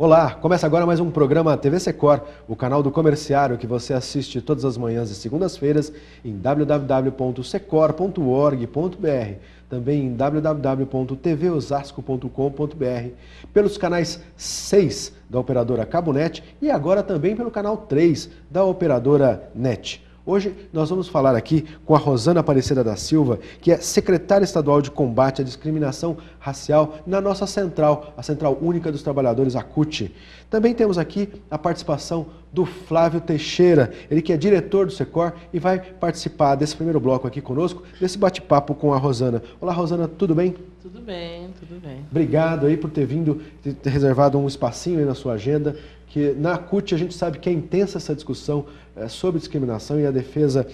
Olá, começa agora mais um programa TV Secor, o canal do comerciário que você assiste todas as manhãs e segundas-feiras em www.secor.org.br, também em www.tvosasco.com.br, pelos canais 6 da operadora Cabonet e agora também pelo canal 3 da operadora NET. Hoje nós vamos falar aqui com a Rosana Aparecida da Silva, que é secretária estadual de combate à discriminação racial na nossa central, a Central Única dos Trabalhadores, a CUT. Também temos aqui a participação do Flávio Teixeira, ele que é diretor do Secor e vai participar desse primeiro bloco aqui conosco, desse bate-papo com a Rosana. Olá, Rosana, tudo bem? Tudo bem, tudo bem. Obrigado aí por ter vindo, ter reservado um espacinho aí na sua agenda, que na CUT a gente sabe que é intensa essa discussão sobre discriminação e a defesa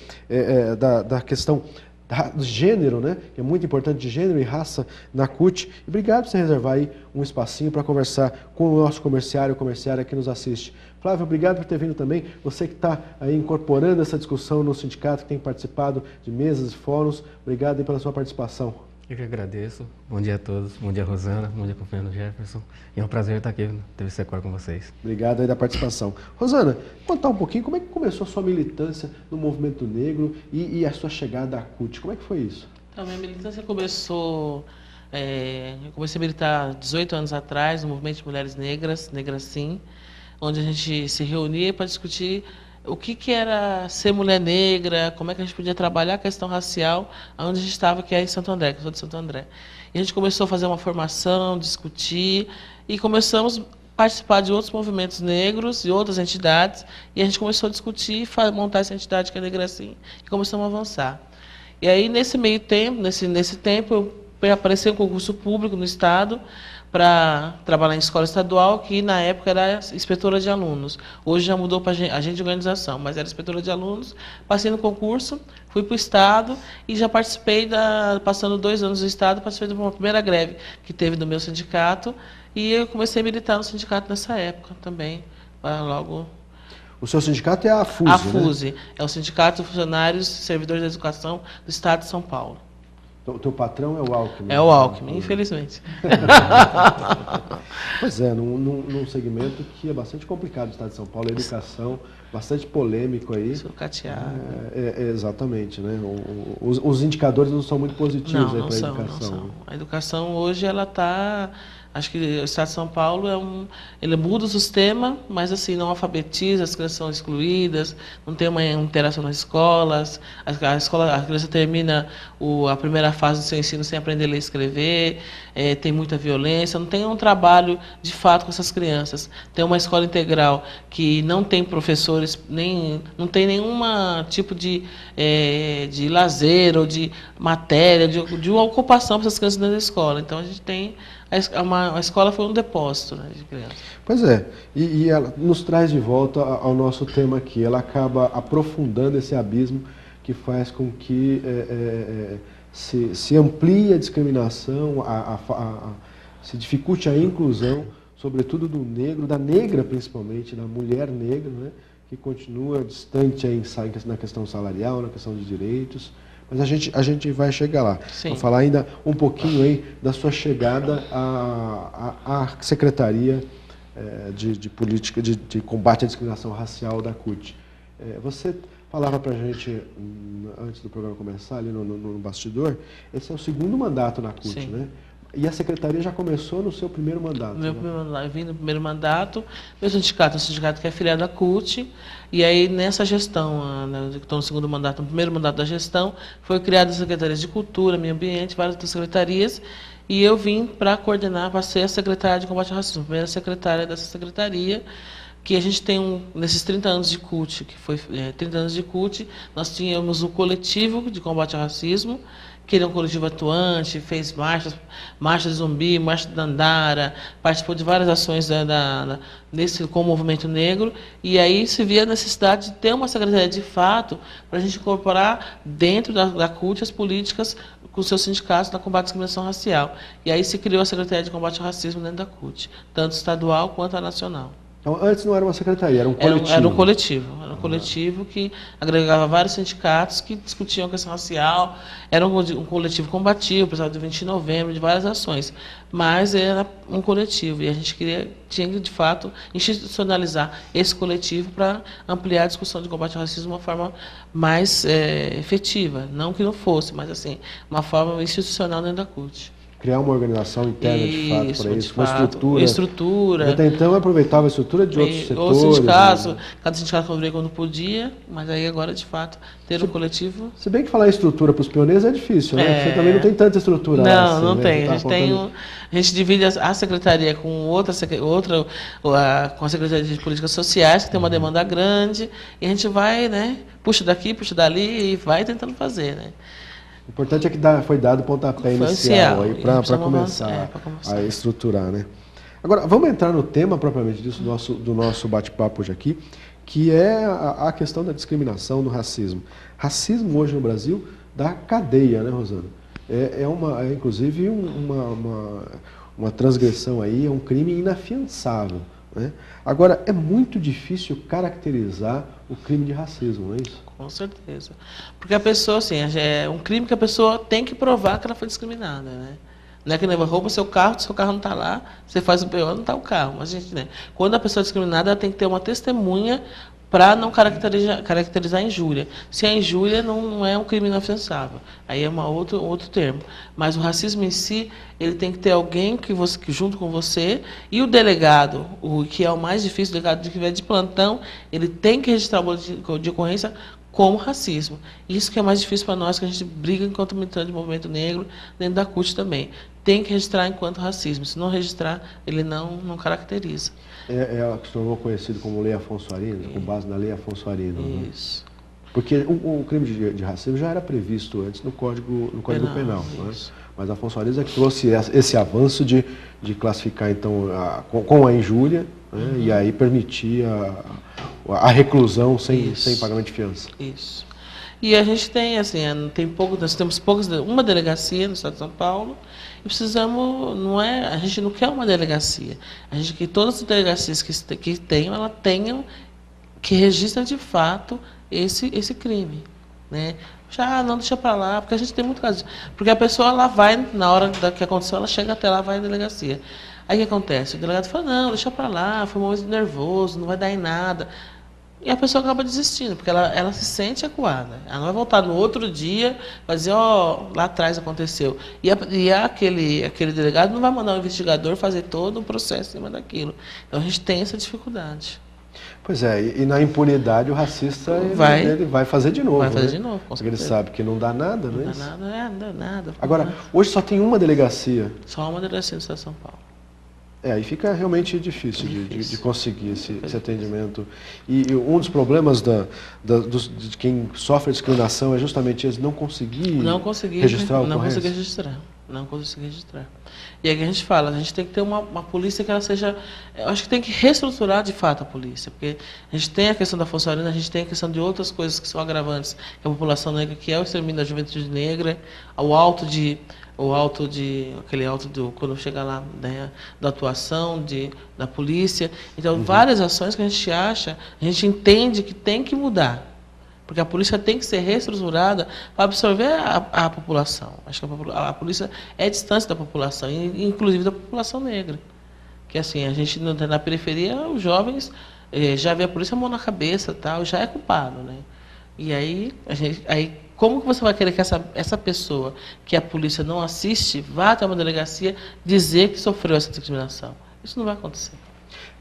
da questão do gênero, né? Que é muito importante, de gênero e raça na CUT. E obrigado por você reservar aí um espacinho para conversar com o nosso comerciária que nos assiste. Flávio, obrigado por ter vindo também. Você que está aí incorporando essa discussão no sindicato, que tem participado de mesas e fóruns, obrigado aí pela sua participação. Eu que agradeço. Bom dia a todos. Bom dia, Rosana. Bom dia, companheiro Jefferson. E é um prazer estar aqui no TV Secor com vocês. Obrigado aí da participação. Rosana, contar um pouquinho como é que começou a sua militância no movimento negro e a sua chegada à CUT. Como é que foi isso? Então, minha militância começou... eu comecei a militar 18 anos atrás no movimento de mulheres negras, Negra Sim, onde a gente se reunia para discutir o que era ser mulher negra, como é que a gente podia trabalhar a questão racial, onde a gente estava, que é em Santo André, que eu sou de Santo André. E a gente começou a fazer uma formação, discutir, e começamos a participar de outros movimentos negros e outras entidades, e a gente começou a discutir, montar essa entidade que é Negra Sim, e começamos a avançar. E aí, nesse meio tempo, nesse tempo, apareceu um concurso público no Estado, para trabalhar em escola estadual, que na época era inspetora de alunos. Hoje já mudou para agente de organização, mas era inspetora de alunos. Passei no concurso, fui para o Estado e já participei, passando 2 anos no Estado, participei de uma primeira greve que teve do meu sindicato, e eu comecei a militar no sindicato nessa época também, logo... O seu sindicato é a FUSE, A FUSE, né? É o Sindicato de Funcionários e Servidores da Educação do Estado de São Paulo. O teu patrão é o Alckmin? É o Alckmin, infelizmente. Pois é, num segmento que é bastante complicado no Estado de São Paulo, a educação, bastante polêmico aí. Sucateado. Exatamente, né? Os indicadores não são muito positivos para a educação. Não são. A educação hoje, ela está... Acho que o Estado de São Paulo ele muda o sistema, mas assim, não alfabetiza, as crianças são excluídas, não tem uma interação nas escolas, a criança termina a primeira fase do seu ensino sem aprender a ler e escrever, tem muita violência, não tem um trabalho de fato com essas crianças. Tem uma escola integral que não tem professores, não tem nenhum tipo de lazer ou de matéria, de uma ocupação para essas crianças dentro da escola. Então a gente tem... A escola foi um depósito, né, de crianças. Pois é, e ela nos traz de volta ao nosso tema aqui. Ela acaba aprofundando esse abismo que faz com que se amplie a discriminação, se dificulte a inclusão, sobretudo do negro, da negra principalmente, da mulher negra, né, que continua distante aí na questão salarial, na questão de direitos. Mas a gente vai chegar lá. Vou falar ainda um pouquinho aí da sua chegada à Secretaria de Política de Combate à Discriminação Racial da CUT. Você falava para a gente, antes do programa começar, ali no bastidor, esse é o 2º mandato na CUT, Sim. né? E a Secretaria já começou no seu primeiro mandato. Eu vim no primeiro mandato, meu sindicato é um sindicato que é filiado à CUT, e aí nessa gestão, que estou no 2º mandato, no primeiro mandato da gestão, foi criada a Secretaria de Cultura, Meio Ambiente, várias outras secretarias, e eu vim para coordenar, para ser a secretária de combate ao racismo, a primeira secretária dessa secretaria, que a gente tem, nesses 30 anos de CUT, que foi 30 anos de CUT, nós tínhamos o coletivo de combate ao racismo, que ele é um coletivo atuante, fez marcha de zumbi, marcha de Dandara, participou de várias ações com o movimento negro, e aí se via a necessidade de ter uma secretaria de fato para a gente incorporar dentro da CUT as políticas com seus sindicatos na combate à discriminação racial. E aí se criou a Secretaria de Combate ao Racismo dentro da CUT, tanto estadual quanto a nacional. Então, antes não era uma secretaria, era um coletivo. Era um coletivo. Era um coletivo que agregava vários sindicatos que discutiam a questão racial. Era um coletivo combativo, precisava do 20 de novembro, de várias ações. Mas era um coletivo. E a gente tinha que, de fato, institucionalizar esse coletivo para ampliar a discussão de combate ao racismo de uma forma mais efetiva. Não que não fosse, mas assim, uma forma institucional dentro da CUT. Criar uma organização interna de fato para isso, uma estrutura. Até então aproveitava a estrutura de outros setores. Outros sindicatos, né? Cada sindicato contribuía quando podia, mas aí agora, de fato, ter um coletivo... Se bem que falar em estrutura para os pioneiros é difícil, né? Você também não tem tanta estrutura não, lá. Não, né? tem. A gente divide a secretaria com com a Secretaria de Políticas Sociais, que tem uma demanda grande, e a gente vai, né? Puxa daqui, puxa dali, e vai tentando fazer, né? O importante é que foi dado o pontapé inicial aí para começar a estruturar, né? Agora, vamos entrar no tema propriamente disso, do nosso bate-papo hoje aqui, que é a questão da discriminação, do racismo. Racismo hoje no Brasil dá cadeia, né, Rosana? É inclusive uma transgressão aí, é um crime inafiançável, né? Agora, é muito difícil caracterizar o crime de racismo, não é isso? Com certeza. Porque a pessoa, assim, é um crime que a pessoa tem que provar que ela foi discriminada, né? Não é que rouba seu carro não está lá, você faz o PO, não está o carro. Mas, gente, né? Quando a pessoa é discriminada, ela tem que ter uma testemunha para não caracterizar a injúria. Se a injúria não é um crime inafiançável, aí é outro termo. Mas o racismo em si, ele tem que ter alguém que junto com você, e o delegado, que é o mais difícil, o delegado que estiver de plantão, ele tem que registrar o boletim de ocorrência como racismo. Isso que é mais difícil para nós, que a gente briga enquanto militante do movimento negro, dentro da CUT também. Tem que registrar enquanto racismo. Se não registrar, ele não caracteriza. É o que se tornou conhecido como Lei Afonso Arinos, com base na Lei Afonso Arinos. Isso. Né? Porque o crime de racismo já era previsto antes no Código Penal. Né? Mas Afonso Arinos é que trouxe esse avanço de classificar, então, com a injúria, né? E aí permitir a reclusão sem pagamento de fiança. Isso. E a gente tem, assim, nós temos uma delegacia no estado de São Paulo, e precisamos, a gente não quer uma delegacia, a gente quer que todas as delegacias que tenham que registrem de fato esse crime, né? Não deixa para lá, porque a gente tem muito caso. Porque a pessoa, ela vai, na hora que aconteceu, ela chega até lá, vai à delegacia. Aí o que acontece? O delegado fala, não, deixa para lá, foi um momento nervoso, não vai dar em nada. E a pessoa acaba desistindo, porque ela se sente acuada. Ela não vai voltar no outro dia, vai dizer, lá atrás aconteceu. E aquele delegado não vai mandar o investigador fazer todo o processo em cima daquilo. Então a gente tem essa dificuldade. Pois é, e na impunidade o racista ele vai fazer de novo. Vai fazer né? de novo, com certeza. Porque ele sabe que não dá nada, não é isso? Não dá nada. Agora, hoje só tem uma delegacia. Só uma delegacia no estado de São Paulo. Aí fica realmente difícil de conseguir esse atendimento. E um dos problemas de quem sofre discriminação é justamente eles não conseguir registrar o Não conseguir registrar. E aí que a gente fala, a gente tem que ter uma polícia que ela seja... Eu acho que tem que reestruturar de fato a polícia, porque a gente tem a questão da Afonso Arinos, a gente tem a questão de outras coisas que são agravantes, que a população negra, que é o extermínio da juventude negra, quando chega lá, né, da atuação da polícia. Então, várias ações que a gente entende que tem que mudar. Porque a polícia tem que ser reestruturada para absorver a população. Acho que a polícia é distante da população, inclusive da população negra. Que assim, a gente na periferia, os jovens já vê a polícia a mão na cabeça, tal, já é culpado, né? E aí, como que você vai querer que essa pessoa que a polícia não assiste vá até uma delegacia dizer que sofreu essa discriminação? Isso não vai acontecer.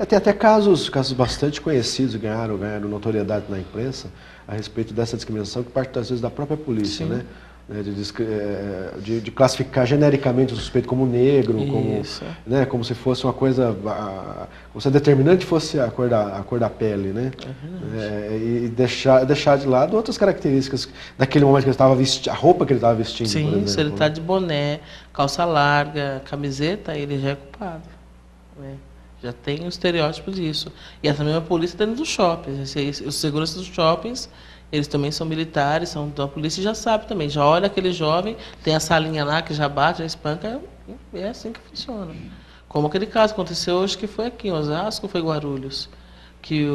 Tem até casos bastante conhecidos, ganharam notoriedade na imprensa a respeito dessa discriminação, que parte das vezes da própria polícia, né? De classificar genericamente o suspeito como negro, como se fosse uma coisa, como se a determinante fosse a cor da pele, né? E deixar de lado outras características daquele momento que ele estava vestindo, a roupa que ele estava vestindo. Sim, por exemplo, se ele está de boné, calça larga, camiseta, ele já é culpado, né? Já tem o estereótipo disso. E essa mesma polícia dentro dos shoppings. Os seguranças dos shoppings, eles também são militares, são da polícia e já sabe também. Já olha aquele jovem, tem a salinha lá que já bate, já espanca, é assim que funciona. Como aquele caso que aconteceu hoje, que foi aqui em Osasco, foi em Guarulhos, que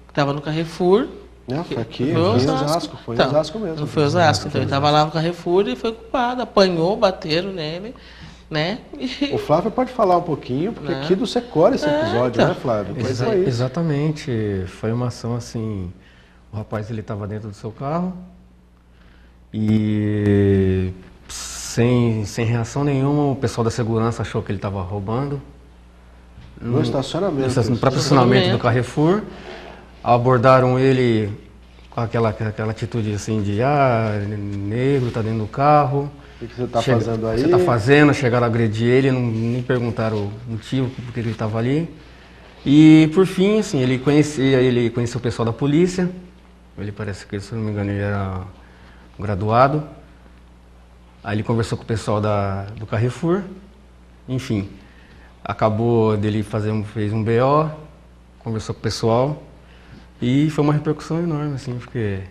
estava no Carrefour. Não, foi aqui, Foi em Osasco, foi em Então, Osasco mesmo. não foi Osasco, então ele estava lá no Carrefour e foi culpado, apanhou, bateram nele, né? O Flávio pode falar um pouquinho, porque Né? aqui do Secor esse episódio, então. né, Flávio? Pois é isso. Exatamente, foi uma ação assim, o rapaz ele estava dentro do seu carro e sem reação nenhuma, o pessoal da segurança achou que ele estava roubando. No estacionamento. No próprio estacionamento do Carrefour, abordaram ele com aquela atitude assim de negro, tá dentro do carro. O que você está fazendo aí? Você está fazendo, chegaram a agredir ele, não perguntaram o motivo por que ele estava ali. E por fim, assim, ele conheceu o pessoal da polícia, ele parece que, se não me engano, ele era um graduado. Aí ele conversou com o pessoal do Carrefour, enfim, acabou dele fez um BO, conversou com o pessoal e foi uma repercussão enorme, assim, porque...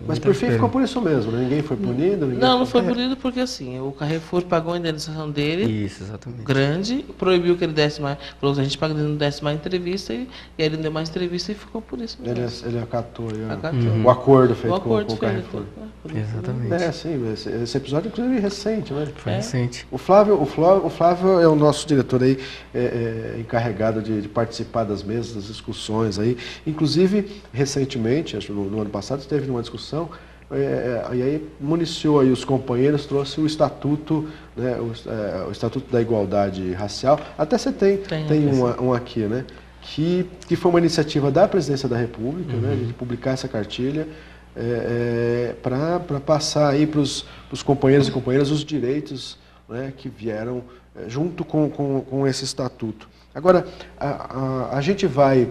Mas por fim ficou por isso mesmo, né? Ninguém foi punido? Não foi punido porque assim, o Carrefour pagou a indenização dele, Isso, exatamente. grande, proibiu que ele desse mais, falou que a gente paga, ele não desse mais entrevista, e ele não deu mais entrevista e ficou por isso mesmo. Ele acatou aí, Acatou. o acordo feito O acordo com o feito. Carrefour. Exatamente. Sim, esse episódio inclusive recente, né? Foi recente. O Flávio é o nosso diretor aí, encarregado de participar das mesas, das discussões aí. Inclusive, recentemente, acho que no ano passado, esteve numa discussão, e aí municiou aí os companheiros, trouxe o Estatuto, né, o Estatuto da Igualdade Racial. Até você tem um aqui, né? Que foi uma iniciativa da Presidência da República, né, de publicar essa cartilha, para passar aí para os companheiros e companheiras os direitos, né, que vieram junto com esse estatuto. Agora, a gente vai,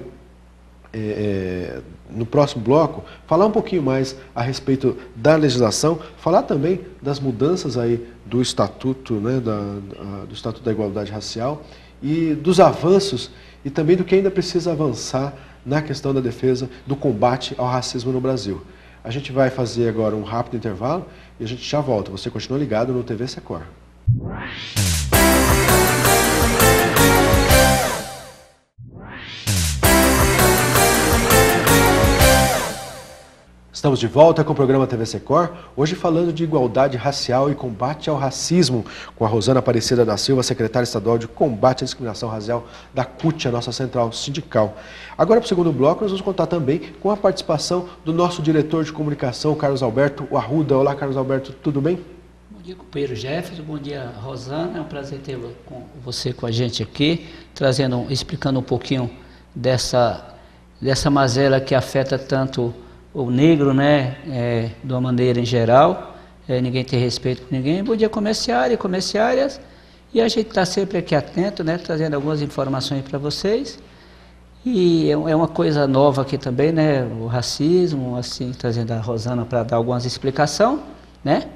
no próximo bloco, falar um pouquinho mais a respeito da legislação, falar também das mudanças aí do Estatuto, né, do Estatuto da Igualdade Racial e dos avanços e também do que ainda precisa avançar na questão da defesa do combate ao racismo no Brasil. A gente vai fazer agora um rápido intervalo e a gente já volta. Você continua ligado no TV Secor. Estamos de volta com o programa TV Secor, hoje falando de igualdade racial e combate ao racismo, com a Rosana Aparecida da Silva, secretária estadual de combate à discriminação racial da CUT, a nossa central sindical. Agora, para o segundo bloco, nós vamos contar também com a participação do nosso diretor de comunicação, Carlos Alberto Arruda. Olá, Carlos Alberto, tudo bem? Bom dia, companheiro Jefferson, bom dia, Rosana. É um prazer ter você com a gente aqui, explicando um pouquinho dessa mazela que afeta tanto o negro, né, de uma maneira em geral, ninguém tem respeito por ninguém. Bom dia, comerciário e comerciárias, e a gente está sempre aqui atento, né, trazendo algumas informações para vocês, e é uma coisa nova aqui também, né, o racismo, assim, trazendo a Rosana para dar algumas explicações, né,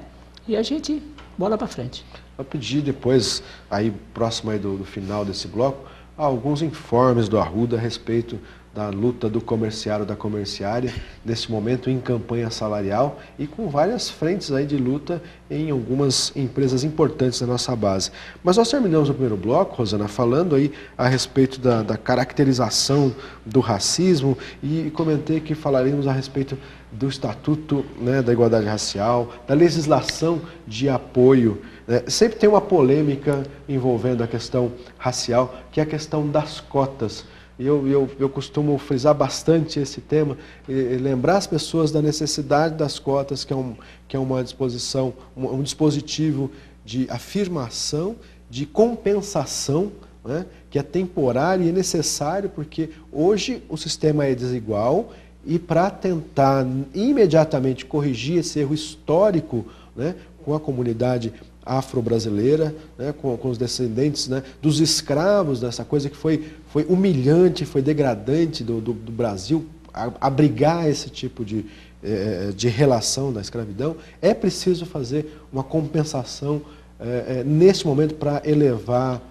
e a gente, bola para frente. Vou pedir depois, aí próximo aí do final desse bloco, alguns informes do Arruda a respeito da luta do comerciário, da comerciária, nesse momento em campanha salarial e com várias frentes aí de luta em algumas empresas importantes da nossa base. Mas nós terminamos o primeiro bloco, Rosana, falando aí a respeito da caracterização do racismo e comentei que falaríamos a respeito do Estatuto, né, da Igualdade Racial, da legislação de apoio. Sempre tem uma polêmica envolvendo a questão racial, que é a questão das cotas. Eu costumo frisar bastante esse tema, e lembrar as pessoas da necessidade das cotas, que é uma disposição, um dispositivo de afirmação, de compensação, né, que é temporário e é necessário, porque hoje o sistema é desigual e para tentar imediatamente corrigir esse erro histórico, né, com a comunidade afro-brasileira, né, com os descendentes, né, dos escravos, dessa coisa que foi humilhante, foi degradante do Brasil, abrigar esse tipo de relação da escravidão, é preciso fazer uma compensação nesse momento para elevar,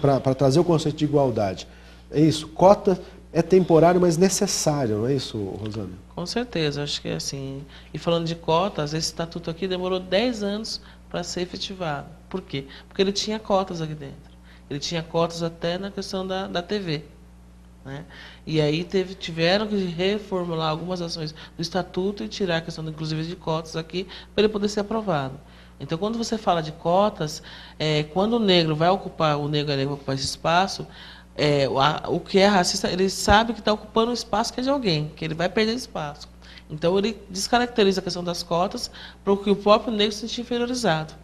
para trazer o conceito de igualdade. É isso, cota é temporário, mas necessário, não é isso, Rosana? Com certeza, acho que é assim. E falando de cotas, esse estatuto aqui demorou 10 anos para ser efetivado. Por quê? Porque ele tinha cotas aqui dentro. ele tinha cotas até na questão da TV. Né? E aí tiveram que reformular algumas ações do Estatuto e tirar a questão, inclusive, de cotas aqui, para ele poder ser aprovado. Então, quando você fala de cotas, quando o negro vai ocupar, vai ocupar esse espaço, o que é racista, ele sabe que está ocupando um espaço que é de alguém, que ele vai perder espaço. Então, ele descaracteriza a questão das cotas para que o próprio negro se sinta inferiorizado.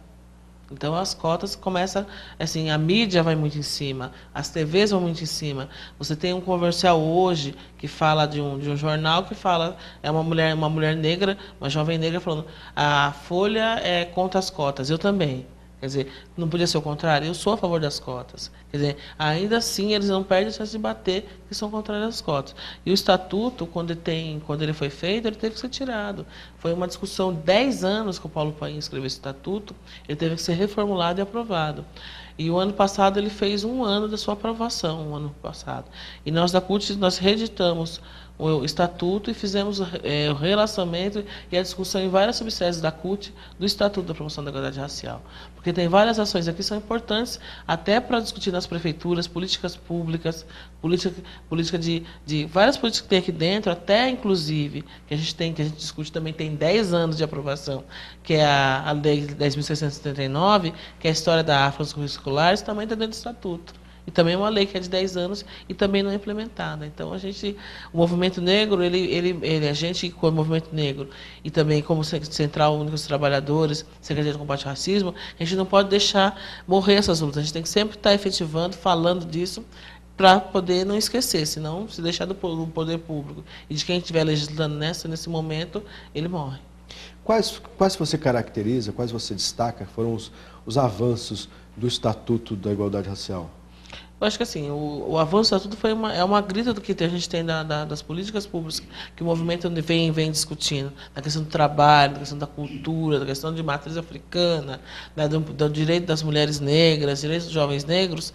Então, as cotas começam, assim, a mídia vai muito em cima, as TVs vão muito em cima. Você tem um comercial hoje que fala de um jornal que fala, é uma mulher negra, uma jovem negra falando, a Folha é contra as cotas, eu também. Quer dizer, não podia ser o contrário, eu sou a favor das cotas. Quer dizer, ainda assim eles não perdem a chance de bater que são contrários às cotas. E o Estatuto, quando ele foi feito, ele teve que ser tirado. Foi uma discussão de 10 anos que o Paulo Paim escreveu esse Estatuto, ele teve que ser reformulado e aprovado. E o ano passado ele fez 1 ano da sua aprovação, o ano passado. E nós da CUT, nós reeditamos o Estatuto e fizemos o relacionamento e a discussão em várias subsedes da CUT do Estatuto da Promoção da Igualdade Racial. Porque tem várias ações aqui que são importantes até para discutir nas prefeituras, políticas públicas, política de várias políticas que tem aqui dentro, até inclusive, que a gente discute também, tem 10 anos de aprovação, que é a Lei 10.679, que é a história da África nos currículos escolares, também está dentro do Estatuto. E também é uma lei que é de 10 anos e também não é implementada. Então, o movimento negro, a gente, como movimento negro, e também como Central Única dos Trabalhadores, Secretaria de Combate ao Racismo, a gente não pode deixar morrer essas lutas. A gente tem que sempre estar efetivando, falando disso, para poder não esquecer, senão, se deixar do poder público e de quem estiver legislando nesse momento, ele morre. Quais você caracteriza, quais você destaca, foram os avanços do Estatuto da Igualdade Racial? Eu acho que assim, o avanço do Estatuto é uma grita do que a gente tem das políticas públicas que o movimento vem discutindo, na questão do trabalho, na questão da cultura, na questão de matriz africana, né, do direito das mulheres negras, direitos dos jovens negros,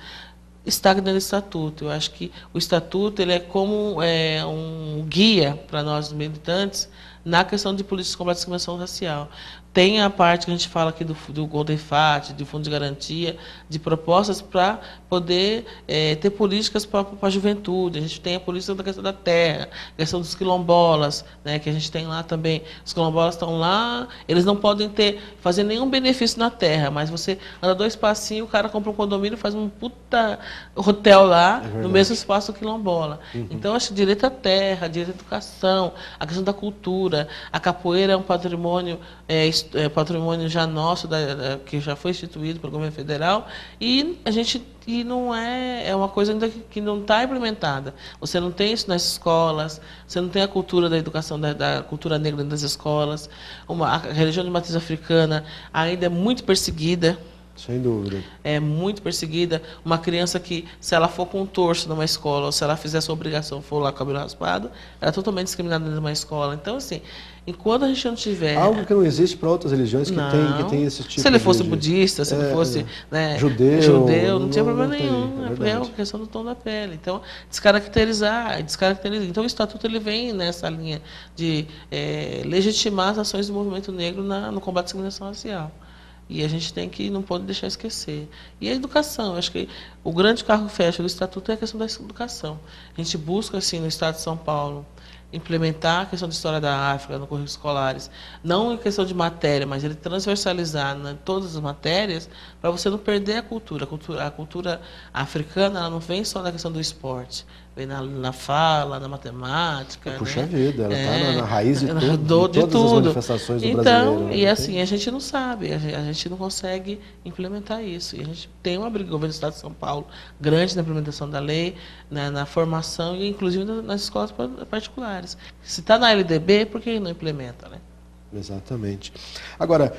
está dentro do Estatuto. Eu acho que o Estatuto ele é como um guia para nós militantes na questão de políticas de combate à discriminação racial. Tem a parte que a gente fala aqui do Golden FAT, do Fundo de Garantia, de propostas para poder ter políticas para a juventude. A gente tem a política da questão da terra, a questão dos quilombolas, né, que a gente tem lá também. Os quilombolas estão lá, eles não podem fazer nenhum benefício na terra, mas você anda 2 passinhos, o cara compra um condomínio e faz um puta hotel lá, no mesmo espaço do quilombola. Uhum. Então, eu acho que direito à terra, direito à educação, a questão da cultura, a capoeira é um patrimônio patrimônio já nosso, que já foi instituído pelo governo federal, e não é uma coisa ainda que não está implementada. Você não tem isso nas escolas, você não tem a cultura da educação, da cultura negra dentro das escolas. A religião de matriz africana ainda é muito perseguida. Sem dúvida. É muito perseguida. Uma criança que, se ela for com um torso numa escola, ou se ela fizer a sua obrigação, for lá com o cabelo raspado, ela é totalmente discriminada dentro de uma escola. Então, assim, enquanto a gente não tiver... Algo que não existe para outras religiões que tem esse tipo de... Se ele fosse budista, se ele fosse judeu, não tinha problema nenhum. É a questão do tom da pele. Então, descaracterizar. Então, o Estatuto ele vem nessa linha de legitimar as ações do movimento negro no combate à discriminação racial. E a gente não pode deixar esquecer. E a educação, acho que o grande carro-fecha do Estatuto é a questão da educação. A gente busca, assim, no Estado de São Paulo, implementar a questão da história da África nos currículos escolares, não em questão de matéria, mas ele transversalizar todas as matérias, para você não perder a cultura. A cultura africana ela não vem só na questão do esporte, vem na fala, na matemática. Puxa vida, ela está na raiz de todas as manifestações do brasileiro. Então, e assim, a gente não sabe, a gente não consegue implementar isso. E a gente tem uma briga, o governo do Estado de São Paulo, grande na implementação da lei, na formação e inclusive nas escolas particulares. Se está na LDB, por que não implementa, né? Exatamente. Agora,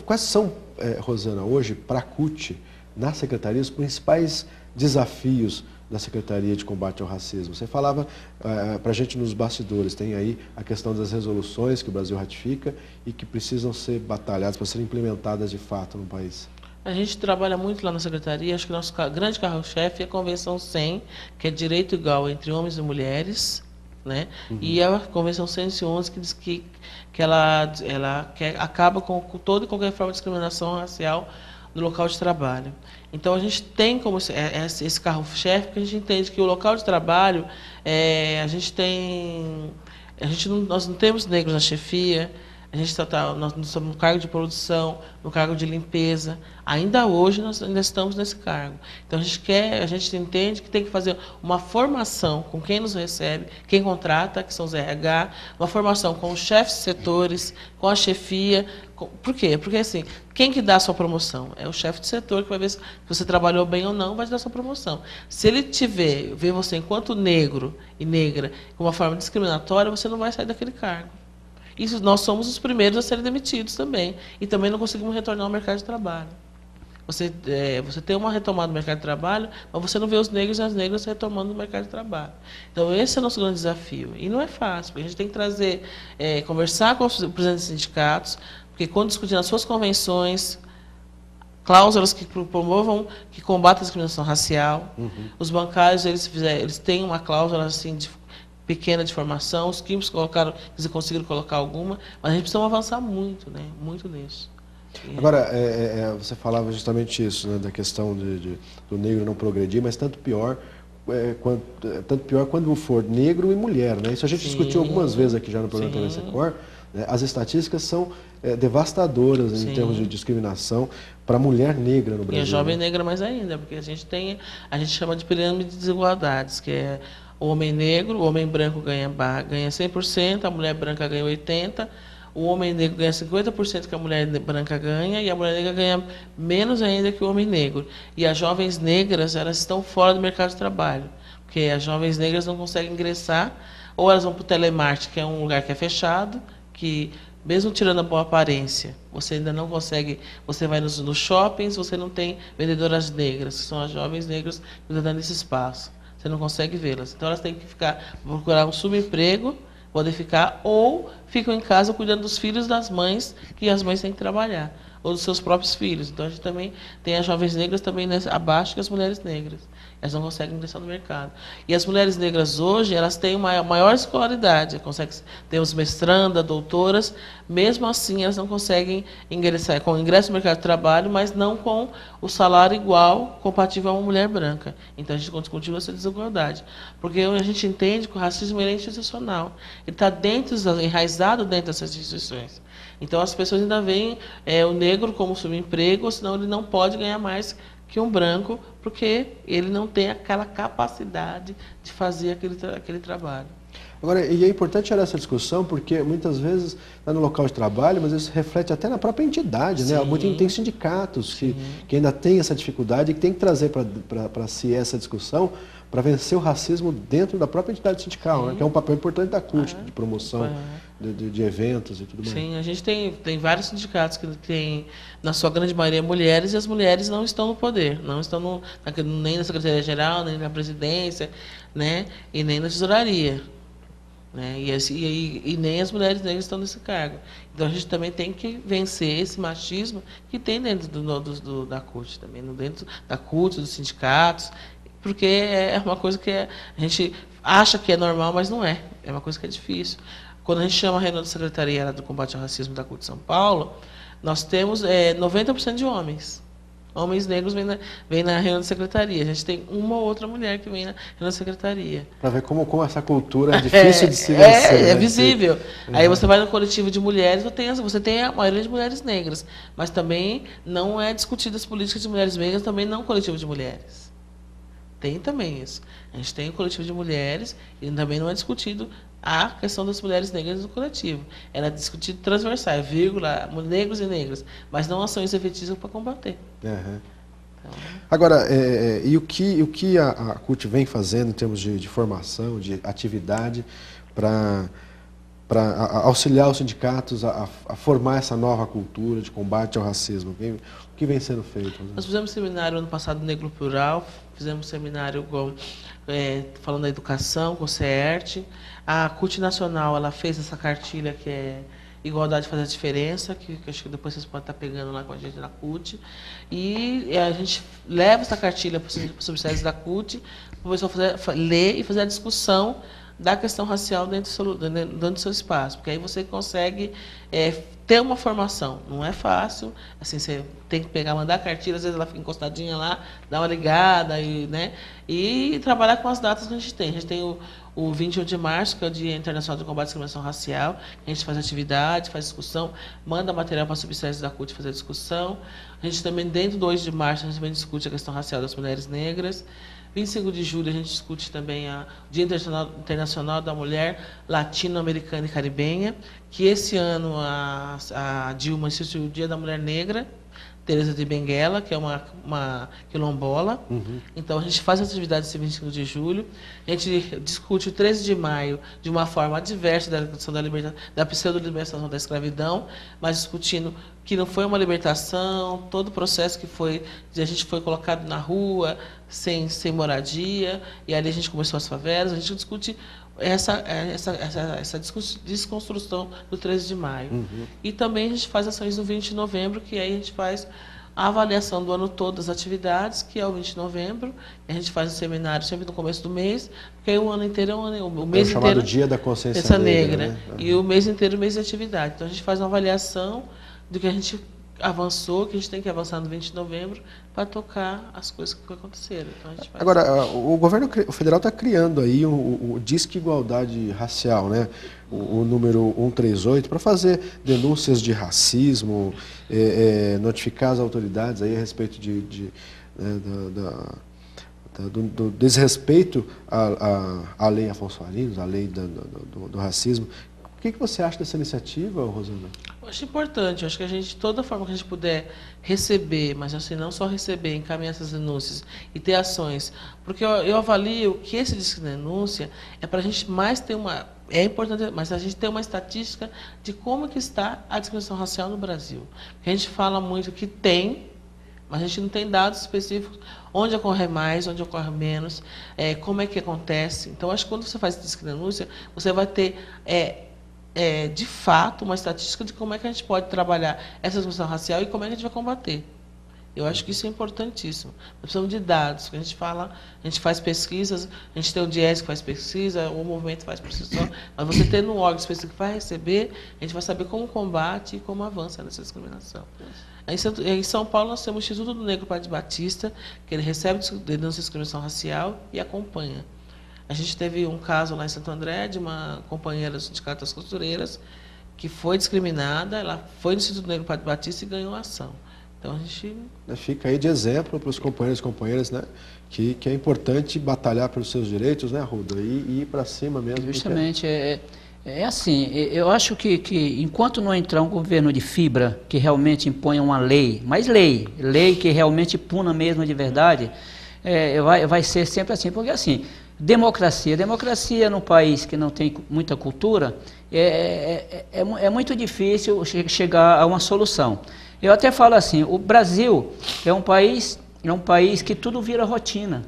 quais são, Rosana, hoje, para a CUT, na Secretaria, os principais desafios da Secretaria de Combate ao Racismo? Você falava para a gente nos bastidores, tem aí a questão das resoluções que o Brasil ratifica e que precisam ser batalhadas para serem implementadas de fato no país. A gente trabalha muito lá na Secretaria, acho que o nosso grande carro-chefe é a Convenção 100, que é direito igual entre homens e mulheres, né? Uhum. E a Convenção 111, que diz que ela acaba com toda e qualquer forma de discriminação racial no local de trabalho. Então, a gente tem como esse carro-chefe, porque a gente entende que o local de trabalho, nós não temos negros na chefia, nós estamos no cargo de produção, no cargo de limpeza. Ainda hoje nós ainda estamos nesse cargo. Então a gente entende que tem que fazer uma formação com quem nos recebe, quem contrata, que são os RH, uma formação com os chefes de setores, com a chefia. Por quê? Porque assim, quem que dá a sua promoção? É o chefe de setor que vai ver se você trabalhou bem ou não, vai te dar a sua promoção. Se ele ver você enquanto negro e negra de uma forma discriminatória, você não vai sair daquele cargo. Isso, nós somos os primeiros a serem demitidos também. E também não conseguimos retornar ao mercado de trabalho. Você tem uma retomada do mercado de trabalho, mas você não vê os negros e as negras retomando o mercado de trabalho. Então, esse é o nosso grande desafio. E não é fácil, porque a gente tem que trazer, conversar com os presidentes dos sindicatos, porque quando discutir nas suas convenções, cláusulas que promovam, que combatam a discriminação racial, os bancários, eles têm uma cláusula assim, pequena de formação, os químicos conseguiram colocar alguma, mas a gente precisa avançar muito, né? Muito nisso. Agora, você falava justamente isso, né, da questão do negro não progredir, mas tanto pior quando for negro e mulher, né? Isso a gente discutiu algumas vezes aqui já no programa TV Secor, né? As estatísticas são devastadoras em termos de discriminação para a mulher negra no Brasil. E a jovem negra mais ainda, porque a gente chama de pirâmide de desigualdades, que é o homem negro, o homem branco ganha 100%, a mulher branca ganha 80%, o homem negro ganha 50% que a mulher branca ganha, e a mulher negra ganha menos ainda que o homem negro. E as jovens negras, elas estão fora do mercado de trabalho, porque as jovens negras não conseguem ingressar, ou elas vão para o telemarketing, que é um lugar que é fechado, que mesmo tirando a boa aparência, você ainda não consegue, você vai nos shoppings, você não tem vendedoras negras, que são as jovens negras que estão dando esse espaço. Você não consegue vê-las. Então, elas têm que procurar um subemprego, podem ficar, ou ficam em casa cuidando dos filhos das mães, que as mães têm que trabalhar, ou dos seus próprios filhos. Então, a gente também tem as jovens negras também abaixo que as mulheres negras. Elas não conseguem ingressar no mercado. E as mulheres negras hoje, elas têm uma maior escolaridade, temos mestrandas, doutoras, mesmo assim elas não conseguem ingressar com o ingresso no mercado de trabalho, mas não com o salário igual, compatível a uma mulher branca. Então a gente continua essa desigualdade. Porque a gente entende que o racismo é institucional. Ele está enraizado dentro dessas instituições. Então as pessoas ainda veem o negro como subemprego, senão ele não pode ganhar mais que um branco, porque ele não tem aquela capacidade de fazer aquele trabalho. Agora, e é importante olhar essa discussão, porque muitas vezes está no local de trabalho, mas isso reflete até na própria entidade, né? Tem sindicatos que ainda têm essa dificuldade e que tem que trazer para si essa discussão para vencer o racismo dentro da própria entidade sindical, né? Que é um papel importante da CUT, de promoção de eventos e tudo mais. Sim, a gente tem vários sindicatos que têm, na sua grande maioria, mulheres, e as mulheres não estão no poder, não estão nem na Secretaria-Geral, nem na presidência, né? E nem na tesouraria. Né? E nem as mulheres negras estão nesse cargo. Então a gente também tem que vencer esse machismo que tem dentro da CUT, também, dentro da CUT, dos sindicatos, porque é uma coisa que a gente acha que é normal, mas não é. É uma coisa que é difícil. Quando a gente chama a reunião da Secretaria do Combate ao Racismo da CUT de São Paulo, nós temos 90% de homens. Homens negros vêm na reunião da secretaria. A gente tem uma ou outra mulher que vem na reunião da secretaria. Para ver como essa cultura é difícil de se vencer. É visível. Aí você vai no coletivo de mulheres, você tem a maioria de mulheres negras. Mas também não é discutida as políticas de mulheres negras, também não coletivo de mulheres. Tem também isso. A gente tem o coletivo de mulheres e também não é discutido a questão das mulheres negras no coletivo. Ela é discutida transversal, vírgula, negros e negras, mas não ações efetivas para combater. Então... Agora, e o que a CUT vem fazendo em termos de formação, de atividade, para auxiliar os sindicatos a formar essa nova cultura de combate ao racismo? O que vem sendo feito? Nós fizemos seminário ano passado Negro Plural, fizemos seminário falando da educação, com o CERT. A CUT Nacional, ela fez essa cartilha que é Igualdade Faz a Diferença, que acho que depois vocês podem estar pegando lá com a gente na CUT. E a gente leva essa cartilha para os subsedes da CUT, para o pessoal ler e fazer a discussão da questão racial dentro do seu espaço, porque aí você consegue ter uma formação. Não é fácil, assim, você tem que mandar a cartilha, às vezes ela fica encostadinha lá, dar uma ligada, e trabalhar com as datas que a gente tem. A gente tem o 21 de março, que é o Dia Internacional de Combate à Discriminação Racial. A gente faz atividade, faz discussão, manda material para a subsede da CUT fazer discussão. A gente também, dentro do 8 de março, a gente também discute a questão racial das mulheres negras. 25 de julho, a gente discute também o Dia Internacional da Mulher Latino-Americana e Caribenha, que esse ano a Dilma instituiu o Dia da Mulher Negra, Teresa de Benguela, que é uma quilombola. Uhum. Então, a gente faz atividade esse 25 de julho. A gente discute o 13 de maio de uma forma diversa da questão da pseudo-libertação da escravidão, mas discutindo que não foi uma libertação, todo o processo a gente foi colocado na rua, sem moradia, e ali a gente começou as favelas. A gente discute essa desconstrução do 13 de maio. Uhum. E também a gente faz ações no 20 de novembro, que aí a gente faz a avaliação do ano todo das atividades, que é o 20 de novembro. A gente faz um seminário sempre no começo do mês, porque aí o ano inteiro o mês chamado inteiro Dia da Consciência Negra, né? E o mês inteiro mês de atividade. Então a gente faz uma avaliação do que a gente avançou, que a gente tem que avançar no 20 de novembro para tocar as coisas que aconteceram. Então, a gente faz. Agora, o governo federal está criando aí o Disque Igualdade Racial, né? O número 138, para fazer denúncias de racismo, notificar as autoridades aí a respeito do desrespeito à lei Afonso Arinos, à lei do racismo. O que você acha dessa iniciativa, Rosana? Eu acho importante. Eu acho que toda forma que a gente puder receber, mas assim, não só receber, encaminhar essas denúncias e ter ações, porque eu avalio que esse disco de denúncia é para a gente mais ter é importante, mas a gente ter uma estatística de como que está a discriminação racial no Brasil. Porque a gente fala muito que tem, mas a gente não tem dados específicos onde ocorre mais, onde ocorre menos, como é que acontece. Então, acho que quando você faz esse disco de denúncia, você vai ter de fato, uma estatística de como é que a gente pode trabalhar essa discriminação racial e como é que a gente vai combater. Eu acho que isso é importantíssimo. Nós precisamos de dados, que a gente faz pesquisas, a gente tem o DIES que faz pesquisa, o movimento faz por si só, mas você tendo um órgão específico que vai receber, a gente vai saber como combate e como avança nessa discriminação. Em São Paulo, nós temos o Instituto do Negro Padre Batista, que ele recebe denúncia de discriminação racial e acompanha. A gente teve um caso lá em Santo André de uma companheira do Sindicato das Costureiras que foi discriminada, ela foi no Instituto Negro Padre Batista e ganhou a ação. Então a gente... Fica aí de exemplo para os companheiros e companheiras, né? Que é importante batalhar pelos seus direitos, né, Ruda? E ir para cima mesmo. Justamente, é assim, eu acho que enquanto não entrar um governo de fibra que realmente imponha uma lei, mas lei que realmente puna mesmo de verdade, vai ser sempre assim, porque assim... Democracia num país que não tem muita cultura, é muito difícil chegar a uma solução. Eu até falo assim, o Brasil é um país que tudo vira rotina.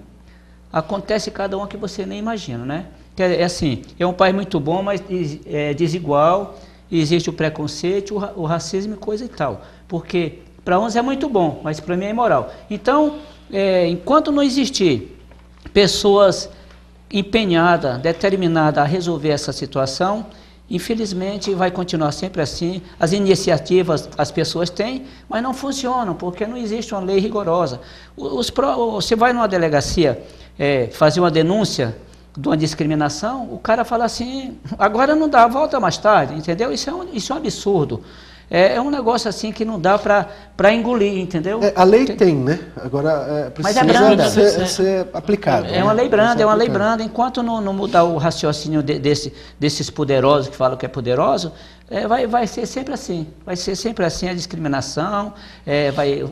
Acontece cada uma que você nem imagina, né? Assim, é um país muito bom, mas é desigual, existe o preconceito, o racismo e coisa e tal. Porque para uns é muito bom, mas para mim é imoral. Então, enquanto não existir pessoas empenhada, determinada a resolver essa situação, infelizmente vai continuar sempre assim. As iniciativas as pessoas têm, mas não funcionam, porque não existe uma lei rigorosa. Você vai numa delegacia fazer uma denúncia de uma discriminação, o cara fala assim, agora não dá, volta mais tarde, entendeu? Isso é um absurdo. É um negócio assim que não dá para engolir, entendeu? A lei tem, né? Agora precisa ser aplicada. É uma lei branda, Enquanto não mudar o raciocínio desses poderosos que falam que é poderoso, vai ser sempre assim. Vai ser sempre assim a discriminação,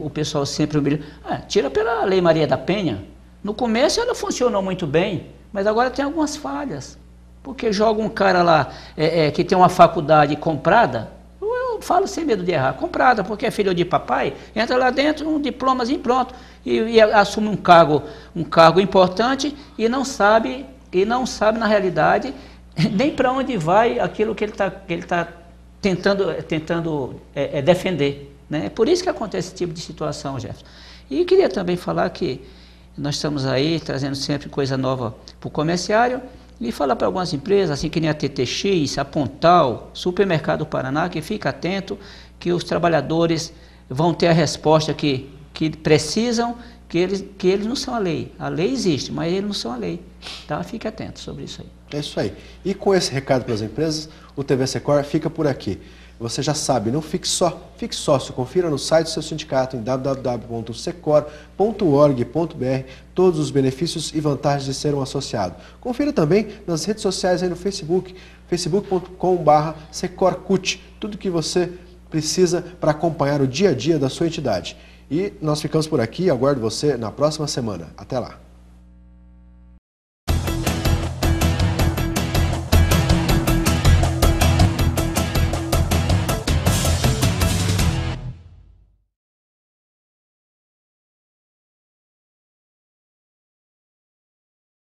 o pessoal sempre humilha. Tira pela Lei Maria da Penha. No começo ela funcionou muito bem, mas agora tem algumas falhas. Porque joga um cara lá que tem uma faculdade comprada, falo sem medo de errar, comprada, porque é filho de papai, entra lá dentro, um diplomazinho pronto, e assume um cargo importante e não sabe na realidade nem para onde vai aquilo que ele tá tentando defender, né? É por isso que acontece esse tipo de situação, Jefferson. E queria também falar que nós estamos aí trazendo sempre coisa nova para o comerciário, Ele fala para algumas empresas, assim que nem a TTX, a Pontal, Supermercado Paraná, que fica atento, que os trabalhadores vão ter a resposta que precisam, que eles não são a lei. A lei existe, mas eles não são a lei. Tá? Fique atento sobre isso aí. É isso aí. E com esse recado para as empresas, o TV Secor fica por aqui. Você já sabe, não fique só, fique sócio. Confira no site do seu sindicato em www.secor.org.br todos os benefícios e vantagens de ser um associado. Confira também nas redes sociais aí no Facebook, facebook.com/secorcut, tudo que você precisa para acompanhar o dia a dia da sua entidade. E nós ficamos por aqui, aguardo você na próxima semana. Até lá!